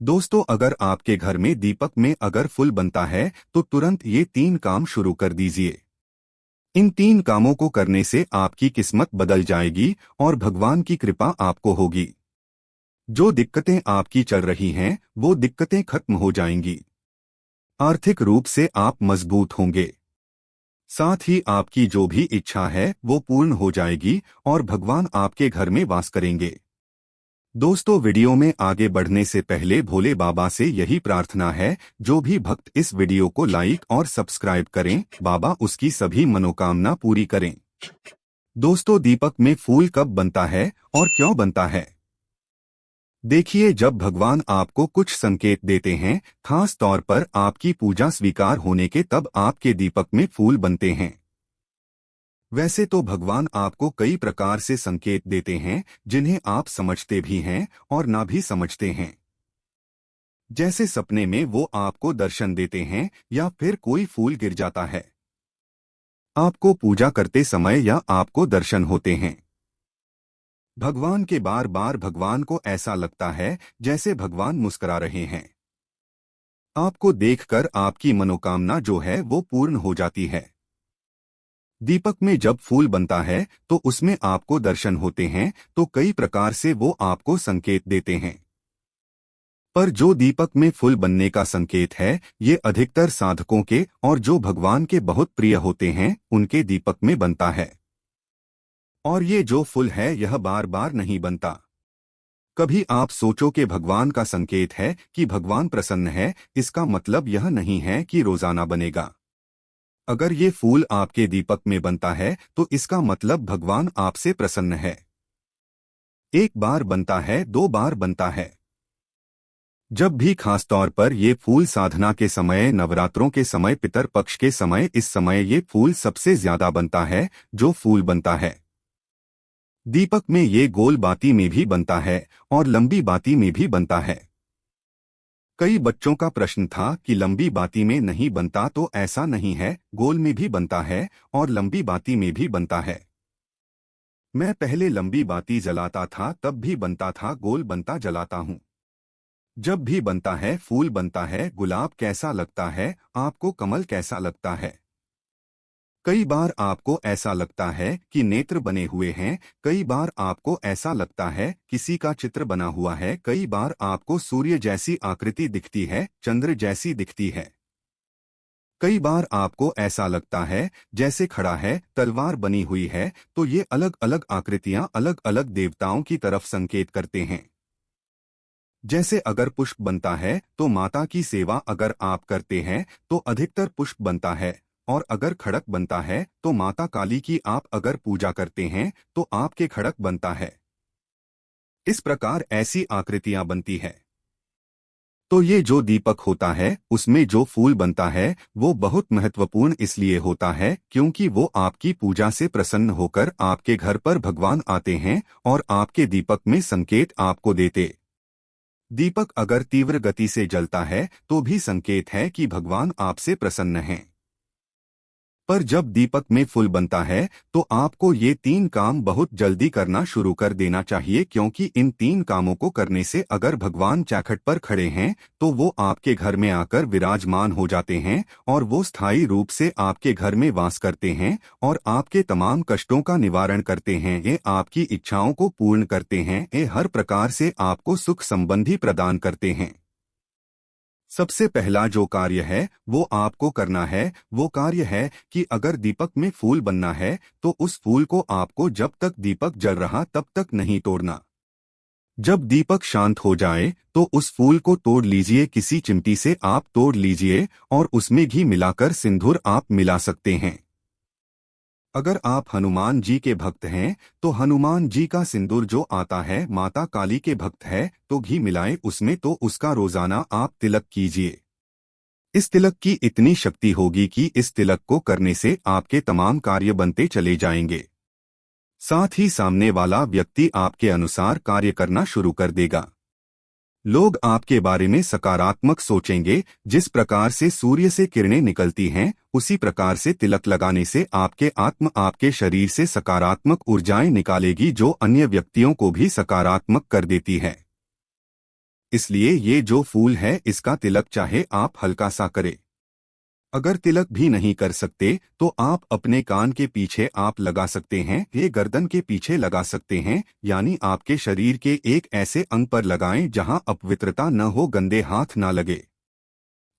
दोस्तों, अगर आपके घर में दीपक में अगर फुल बनता है तो तुरंत ये 3 काम शुरू कर दीजिए। इन 3 कामों को करने से आपकी किस्मत बदल जाएगी और भगवान की कृपा आपको होगी। जो दिक्कतें आपकी चल रही हैं वो दिक्कतें खत्म हो जाएंगी। आर्थिक रूप से आप मजबूत होंगे। साथ ही आपकी जो भी इच्छा है वो पूर्ण हो जाएगी और भगवान आपके घर में वास करेंगे। दोस्तों, वीडियो में आगे बढ़ने से पहले भोले बाबा से यही प्रार्थना है, जो भी भक्त इस वीडियो को लाइक और सब्सक्राइब करें, बाबा उसकी सभी मनोकामना पूरी करें। दोस्तों, दीपक में फूल कब बनता है और क्यों बनता है? देखिए, जब भगवान आपको कुछ संकेत देते हैं, खास तौर पर आपकी पूजा स्वीकार होने के, तब आपके दीपक में फूल बनते हैं। वैसे तो भगवान आपको कई प्रकार से संकेत देते हैं, जिन्हें आप समझते भी हैं और ना भी समझते हैं। जैसे सपने में वो आपको दर्शन देते हैं या फिर कोई फूल गिर जाता है आपको पूजा करते समय, या आपको दर्शन होते हैं भगवान के। बार बार भगवान को ऐसा लगता है जैसे भगवान मुस्कुरा रहे हैं। आपको देखकर आपकी मनोकामना जो है वो पूर्ण हो जाती है। दीपक में जब फूल बनता है तो उसमें आपको दर्शन होते हैं, तो कई प्रकार से वो आपको संकेत देते हैं। पर जो दीपक में फूल बनने का संकेत है, ये अधिकतर साधकों के और जो भगवान के बहुत प्रिय होते हैं उनके दीपक में बनता है। और ये जो फूल है यह बार बार नहीं बनता। कभी आप सोचो कि भगवान का संकेत है कि भगवान प्रसन्न है, इसका मतलब यह नहीं है कि रोजाना बनेगा। अगर ये फूल आपके दीपक में बनता है तो इसका मतलब भगवान आपसे प्रसन्न है। एक बार बनता है, 2 बार बनता है। जब भी खास तौर पर ये फूल साधना के समय, नवरात्रों के समय, पितर पक्ष के समय, इस समय ये फूल सबसे ज्यादा बनता है। जो फूल बनता है दीपक में, ये गोल बाती में भी बनता है और लंबी बाती में भी बनता है। कई बच्चों का प्रश्न था कि लंबी बाती में नहीं बनता, तो ऐसा नहीं है, गोल में भी बनता है और लंबी बाती में भी बनता है। मैं पहले लंबी बाती जलाता था तब भी बनता था, गोल बनता जलाता हूँ। जब भी बनता है, फूल बनता है। गुलाब कैसा लगता है आपको? कमल कैसा लगता है? कई बार आपको ऐसा लगता है कि नेत्र बने हुए हैं, कई बार आपको ऐसा लगता है किसी का चित्र बना हुआ है, कई बार आपको सूर्य जैसी आकृति दिखती है, चंद्र जैसी दिखती है। कई बार आपको ऐसा लगता है जैसे खड़ा है, तलवार बनी हुई है। तो ये अलग अलग आकृतियां अलग अलग देवताओं की तरफ संकेत करते हैं। जैसे अगर पुष्प बनता है तो माता की सेवा अगर आप करते हैं तो अधिकतर पुष्प बनता है, और अगर खड़क बनता है तो माता काली की आप अगर पूजा करते हैं तो आपके खड़क बनता है। इस प्रकार ऐसी आकृतियां बनती है। तो ये जो दीपक होता है उसमें जो फूल बनता है वो बहुत महत्वपूर्ण इसलिए होता है क्योंकि वो आपकी पूजा से प्रसन्न होकर आपके घर पर भगवान आते हैं और आपके दीपक में संकेत आपको देते। दीपक अगर तीव्र गति से जलता है तो भी संकेत है कि भगवान आपसे प्रसन्न हैं। पर जब दीपक में फूल बनता है तो आपको ये 3 काम बहुत जल्दी करना शुरू कर देना चाहिए, क्योंकि इन 3 कामों को करने से अगर भगवान चौखट पर खड़े हैं तो वो आपके घर में आकर विराजमान हो जाते हैं और वो स्थायी रूप से आपके घर में वास करते हैं और आपके तमाम कष्टों का निवारण करते हैं। ये आपकी इच्छाओं को पूर्ण करते हैं। ये हर प्रकार से आपको सुख संबंधी प्रदान करते हैं। सबसे पहला जो कार्य है वो आपको करना है, वो कार्य है कि अगर दीपक में फूल बनना है तो उस फूल को आपको जब तक दीपक जल रहा तब तक नहीं तोड़ना। जब दीपक शांत हो जाए तो उस फूल को तोड़ लीजिए, किसी चिमटी से आप तोड़ लीजिए और उसमें घी मिलाकर सिंदूर आप मिला सकते हैं। अगर आप हनुमान जी के भक्त हैं तो हनुमान जी का सिंदूर जो आता है, माता काली के भक्त है तो घी मिलाएं उसमें, तो उसका रोजाना आप तिलक कीजिए। इस तिलक की इतनी शक्ति होगी कि इस तिलक को करने से आपके तमाम कार्य बनते चले जाएंगे। साथ ही सामने वाला व्यक्ति आपके अनुसार कार्य करना शुरू कर देगा। लोग आपके बारे में सकारात्मक सोचेंगे। जिस प्रकार से सूर्य से किरणें निकलती हैं, उसी प्रकार से तिलक लगाने से आपके आत्मा आपके शरीर से सकारात्मक ऊर्जाएं निकालेगी, जो अन्य व्यक्तियों को भी सकारात्मक कर देती है। इसलिए ये जो फूल है इसका तिलक चाहे आप हल्का सा करें। अगर तिलक भी नहीं कर सकते तो आप अपने कान के पीछे आप लगा सकते हैं, ये गर्दन के पीछे लगा सकते हैं, यानी आपके शरीर के एक ऐसे अंग पर लगाएं जहां अपवित्रता न हो, गंदे हाथ ना लगे।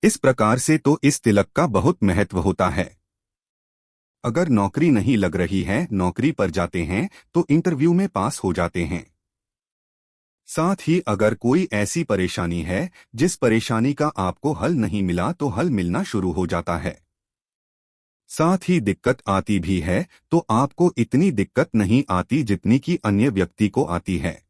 इस प्रकार से तो इस तिलक का बहुत महत्व होता है। अगर नौकरी नहीं लग रही है, नौकरी पर जाते हैं तो इंटरव्यू में पास हो जाते हैं। साथ ही अगर कोई ऐसी परेशानी है जिस परेशानी का आपको हल नहीं मिला तो हल मिलना शुरू हो जाता है। साथ ही दिक्कत आती भी है तो आपको इतनी दिक्कत नहीं आती जितनी कि अन्य व्यक्ति को आती है।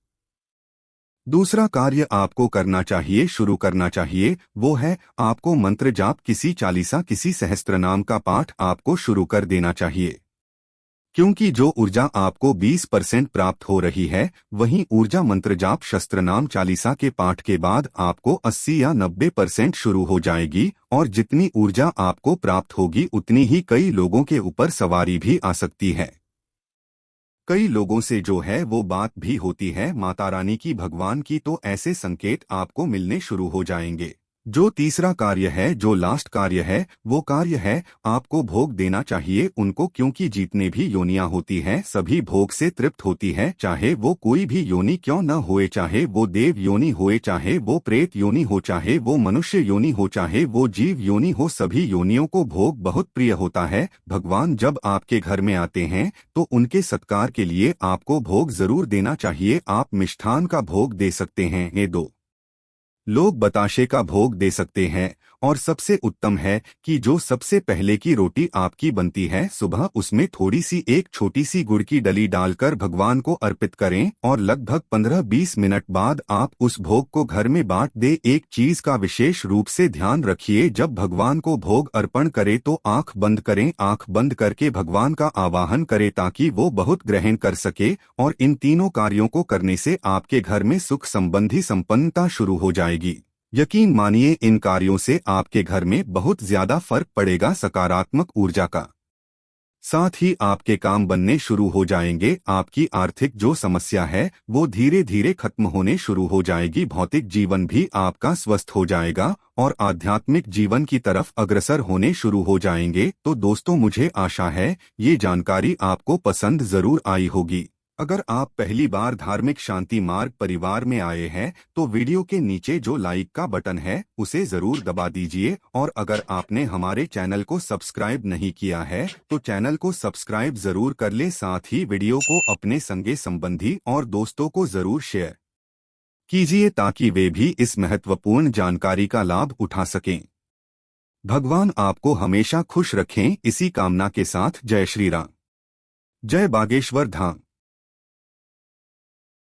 दूसरा कार्य आपको करना चाहिए, शुरू करना चाहिए, वो है आपको मंत्र जाप, किसी चालीसा, किसी सहस्त्रनाम का पाठ आपको शुरू कर देना चाहिए। क्योंकि जो ऊर्जा आपको 20% प्राप्त हो रही है, वहीं ऊर्जा मंत्र जाप शस्त्रनाम चालीसा के पाठ के बाद आपको 80 या 90% शुरू हो जाएगी, और जितनी ऊर्जा आपको प्राप्त होगी उतनी ही कई लोगों के ऊपर सवारी भी आ सकती है। कई लोगों से जो है वो बात भी होती है माता रानी की, भगवान की, तो ऐसे संकेत आपको मिलने शुरू हो जाएंगे। जो तीसरा कार्य है, जो लास्ट कार्य है, वो कार्य है आपको भोग देना चाहिए उनको, क्योंकि जितने भी योनियां होती हैं सभी भोग से तृप्त होती है, चाहे वो कोई भी योनि क्यों न होए, चाहे वो देव योनि होए, चाहे वो प्रेत योनि हो, चाहे वो मनुष्य योनि हो, चाहे वो जीव योनि हो, सभी योनियों को भोग बहुत प्रिय होता है। भगवान जब आपके घर में आते हैं तो उनके सत्कार के लिए आपको भोग जरूर देना चाहिए। आप मिष्ठान का भोग दे सकते हैं, ये दो लोग बताशे का भोग दे सकते हैं, और सबसे उत्तम है कि जो सबसे पहले की रोटी आपकी बनती है सुबह, उसमें थोड़ी सी एक छोटी सी गुड़ की डली डालकर भगवान को अर्पित करें, और लगभग 15-20 मिनट बाद आप उस भोग को घर में बांट दे। एक चीज का विशेष रूप से ध्यान रखिए, जब भगवान को भोग अर्पण करें तो आंख बंद करें, आंख बंद करके भगवान का आवाहन करें ताकि वो बहुत ग्रहण कर सके, और इन तीनों कार्यों को करने से आपके घर में सुख संबंधी संपन्नता शुरू हो जाएगी। यकीन मानिए इन कार्यों से आपके घर में बहुत ज्यादा फर्क पड़ेगा, सकारात्मक ऊर्जा का। साथ ही आपके काम बनने शुरू हो जाएंगे, आपकी आर्थिक जो समस्या है वो धीरे धीरे खत्म होने शुरू हो जाएगी, भौतिक जीवन भी आपका स्वस्थ हो जाएगा और आध्यात्मिक जीवन की तरफ अग्रसर होने शुरू हो जाएंगे। तो दोस्तों, मुझे आशा है ये जानकारी आपको पसंद जरूर आई होगी। अगर आप पहली बार धार्मिक शांति मार्ग परिवार में आए हैं तो वीडियो के नीचे जो लाइक का बटन है उसे जरूर दबा दीजिए, और अगर आपने हमारे चैनल को सब्सक्राइब नहीं किया है तो चैनल को सब्सक्राइब जरूर कर ले। साथ ही वीडियो को अपने संगे संबंधी और दोस्तों को जरूर शेयर कीजिए ताकि वे भी इस महत्वपूर्ण जानकारी का लाभ उठा सकें। भगवान आपको हमेशा खुश रखें, इसी कामना के साथ जय श्री राम, जय बागेश्वर धाम।